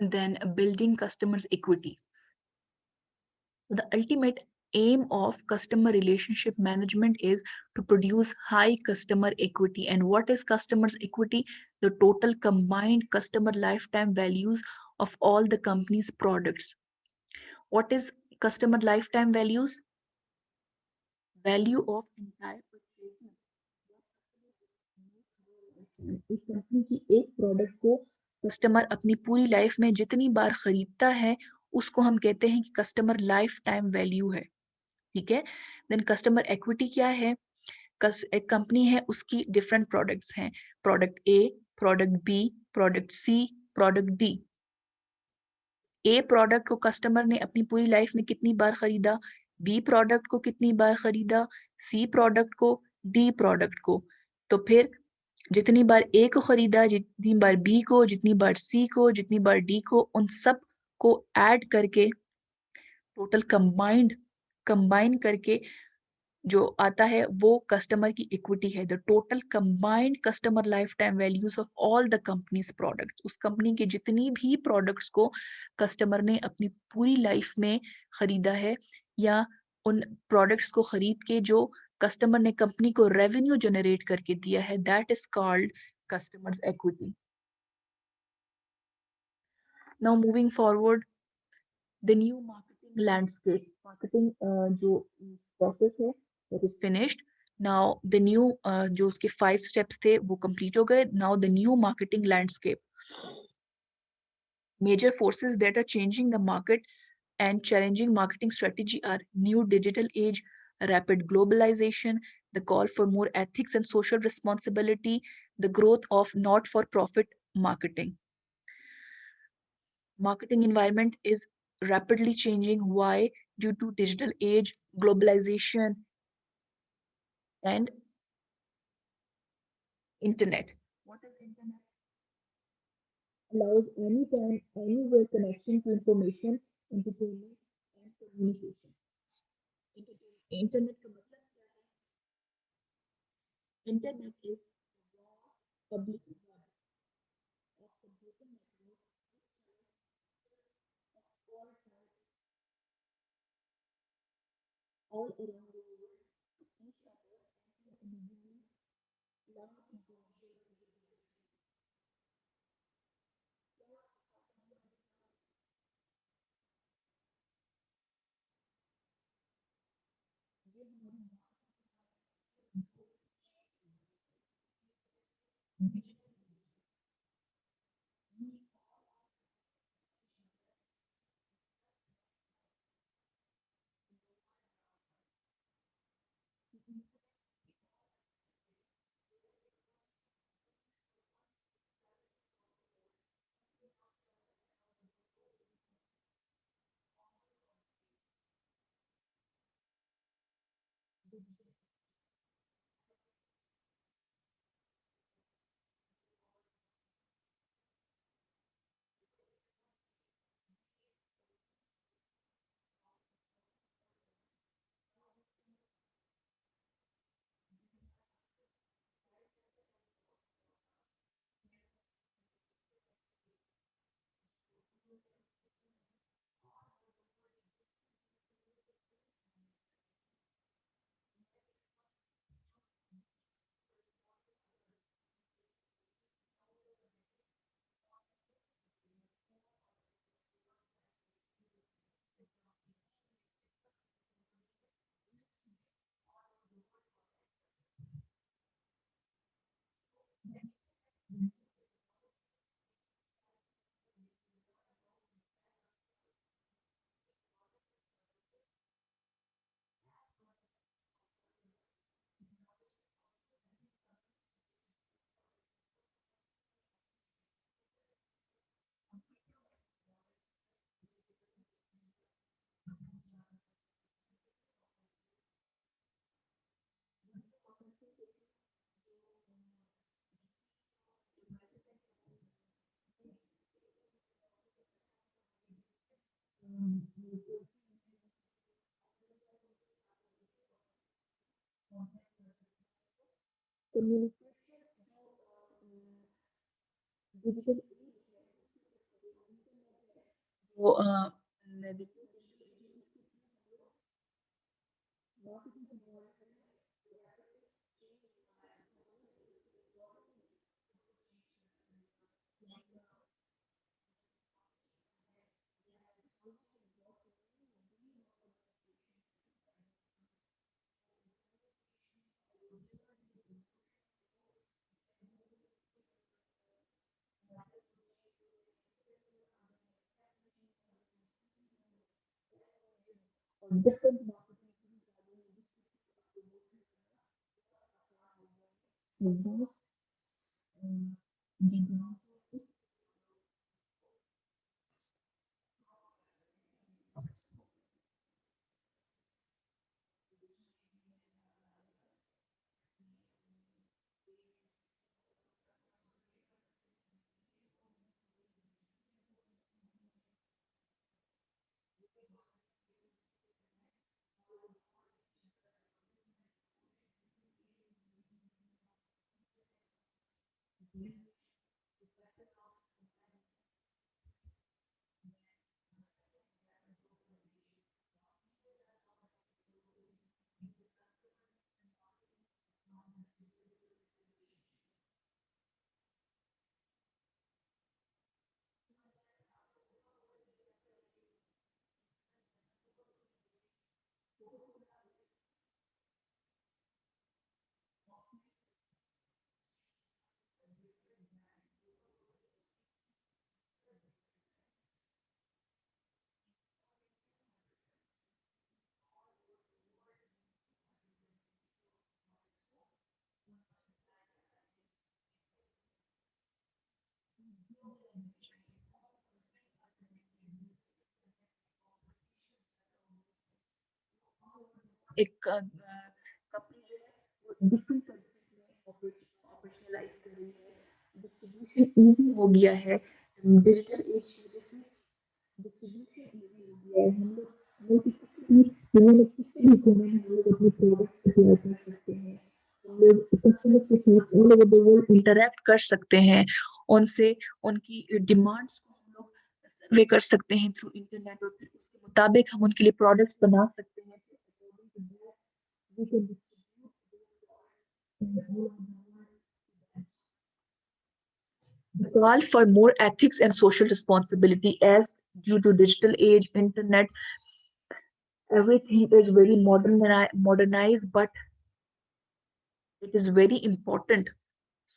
then building customers equity. The ultimate aim of customer relationship management is to produce high customer equity. And what is customers equity? The total combined customer lifetime values of all the company's products. What is customer lifetime values? Value of entire purchase। एक company की एक product को customer अपनी पूरी life में जितनी बार खरीदता है उसको हम कहते हैं कि कस्टमर लाइफ टाइम वैल्यू है। ठीक है। देन कस्टमर इक्विटी क्या है? एक कंपनी है, उसकी डिफरेंट प्रोडक्ट्स हैं, product A, product B, product C, product D. A product को कस्टमर ने अपनी पूरी लाइफ में कितनी बार खरीदा, बी प्रोडक्ट को कितनी बार खरीदा, सी प्रोडक्ट को, डी प्रोडक्ट को। तो फिर जितनी बार ए को खरीदा, जितनी बार बी को, जितनी बार सी को, जितनी बार डी को, उन सब को ऐड करके टोटल कंबाइन करके जो आता है वो कस्टमर की इक्विटी है। The total combined customer life time values of all the companies products. उस कंपनी के जितनी भी प्रोडक्ट्स को कस्टमर ने अपनी पूरी लाइफ में खरीदा है, या उन प्रोडक्ट्स को खरीद के जो कस्टमर ने कंपनी को रेवेन्यू जनरेट करके दिया है, that is called customer equity. Now moving forward, the new marketing landscape. Marketing जो प्रोसेस है that is finished. Now the new, जो उसके 5 स्टेप्स थे वो कंप्लीट हो गए। Now the new marketing landscape. Major forces that are changing the market and challenging marketing strategy are new digital age, rapid globalization, the call for more ethics and social responsibility, the growth of not-for-profit marketing. Marketing environment is rapidly changing. Why? Due to digital age, globalization, and internet. What is internet? Allows anytime, anywhere connection to information, entertainment, and communication. Internet का मतलब क्या है? Internet is public web of computer network all around the world, each other and individually log into communication, digital तो देखिए, different business जी एक company जो है वो डिफरेंट कंट्रीज में ऑपरेशनलाइज कर रही है, डिस्ट्रीब्यूशन इजी हो गया है, डिजिटल एज की वजह से डिस्ट्रीब्यूशन इजी हो गया है। हम लोग किसी भी दुनिया में किसी भी कोने में हम लोग अपने प्रोडक्ट सप्लाई कर सकते हैं। हम लोग कस्टमर के साथ all over the world interact कर सकते हैं, उनसे उनकी डिमांड्स को हम लोग सर्वे कर सकते हैं थ्रू इंटरनेट, और फिर उसके मुताबिक हम उनके लिए प्रोडक्ट्स बना सकते हैं। We can distribute in all over the world. The call for more ethics and social responsibility, as due to digital age, internet, everything is very modernized, but it is very important.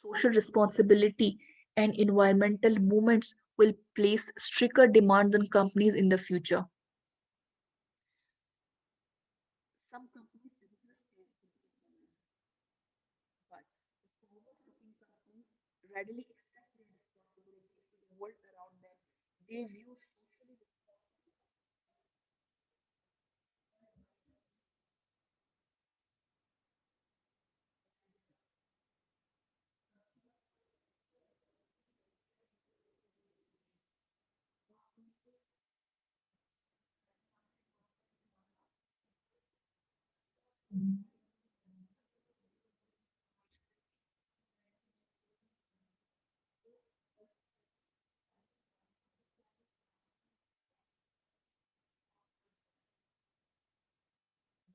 Social responsibility and environmental movements will place stricter demands on companies in the future. Some companies resist these demands, but the forward-looking companies readily accept their responsibilities to the world around them. They view socially responsible.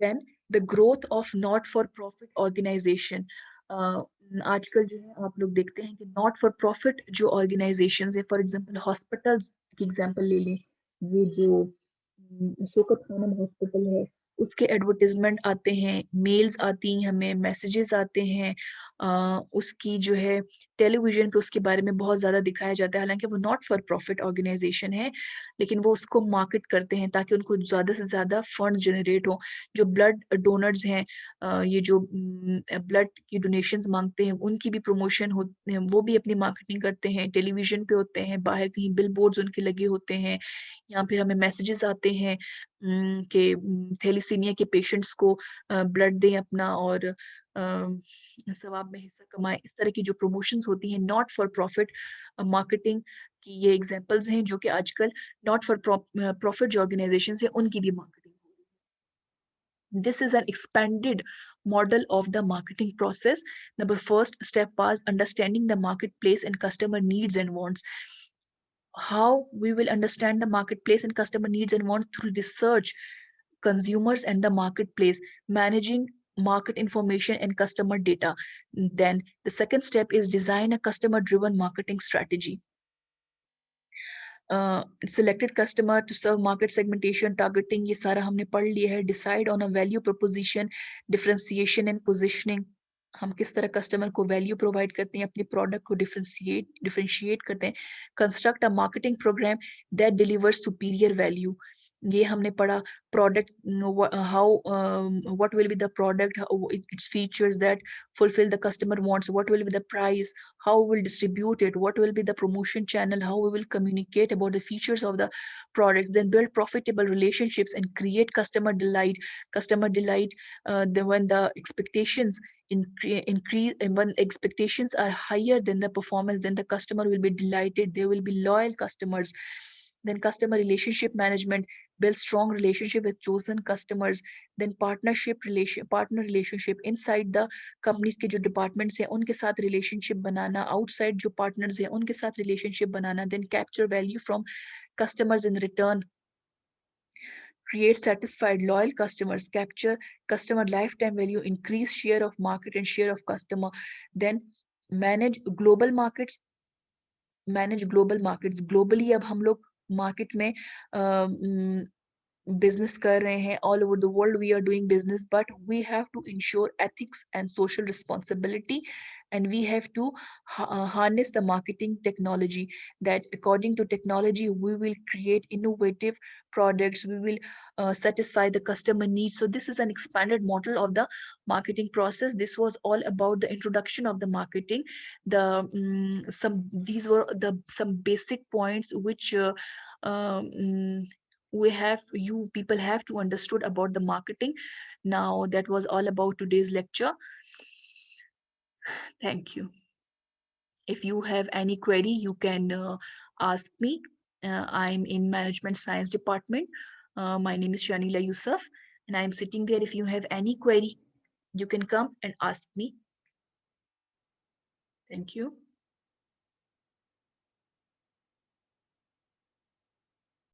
Then the growth of not for profit organization. आजकल जो है आप लोग देखते हैं कि not for profit जो organisation है, फॉर एग्जांपल हॉस्पिटल्स की एग्जांपल ले लें, ये जो शौकत खानम हॉस्पिटल है, उसके एडवर्टाइजमेंट आते हैं, मेल्स आती हैं, हमें मैसेजेस आते हैं, उसकी जो है टेलीविजन पे उसके बारे में बहुत ज़्यादा दिखाया जाता है, हालांकि वो नॉट फॉर प्रॉफिट ऑर्गेनाइजेशन है, लेकिन वो उसको मार्केट करते हैं ताकि उनको ज़्यादा से ज़्यादा फंड जनरेट हो। जो ब्लड डोनर्स हैं, ये जो ब्लड की डोनेशंस मांगते हैं, उनकी भी प्रमोशन होते हैं, वो भी अपनी मार्केटिंग करते हैं, टेलीविजन पे होते हैं, बाहर कहीं बिल बोर्ड्स उनके लगे होते हैं, या फिर हमें मैसेजेस आते हैं कि थैलेसीमिया के पेशेंट्स को ब्लड दें अपना, और सवाब में हिस्सा कमाएं। इस तरह की जो प्रमोशंस होती हैं नॉट फॉर प्रॉफिट मार्केटिंग की, ये एग्जांपल्स हैं जो कि आजकल नॉट फॉर प्रॉफिट जो ऑर्गेनाइजेशन है उनकी भी मार्केटिंग हो रही है। This is an expanded model of the marketing process. Number first step was understanding the marketplace and customer needs and wants. how we will understand the marketplace and customer needs and wants through research, consumers and the marketplace, managing market information and customer data. Then the second step is design a customer driven marketing strategy. Selected customer to serve market segmentation, targeting, ये सारा हमने पढ़ लिया है. Decide on a value proposition, differentiation and positioning. हम किस तरह customer को वैल्यू प्रोवाइड करते हैं, अपने प्रोडक्ट को डिफरेंशिएट करते हैं. Construct a marketing program that delivers superior value. ये हमने पढ़ा. Product, how, what will be the product, its features that fulfill the customer wants, what will be the price, how we will distribute it, what will be the promotion channel, how we will communicate about the features of the product. Then build profitable relationships and create customer delight. Customer delight, when the expectations increase, and when expectations are higher than the performance, then the customer will be delighted, they will be loyal customers. Then customer relationship management, build strong relationship with chosen customers. Then partner relationship, inside the companies के जो departments हैं उनके साथ relationship बनाना, outside जो partners हैं उनके साथ रिलेशनशिप बनाना. Then capture value from customers in return, create satisfied loyal customers, capture customer lifetime value, increase share of market and share of customer. Then manage global markets. Globally अब हम लोग market में business कर रहे हैं. All over the world we are doing business, but we have to ensure ethics and social responsibility, and we have to harness the marketing technology, that according to technology we will create innovative products, we will satisfy the customer needs. So this is an expanded model of the marketing process. This was all about the introduction of the marketing. Some these were the some basic points which um, we have you people have to understood about the marketing. Now that was all about today's lecture. Thank you. If you have any query, you can ask me. I'm in management science department. My name is Shanila Yusuf and I'm sitting there. If you have any query, you can come and ask me. Thank you.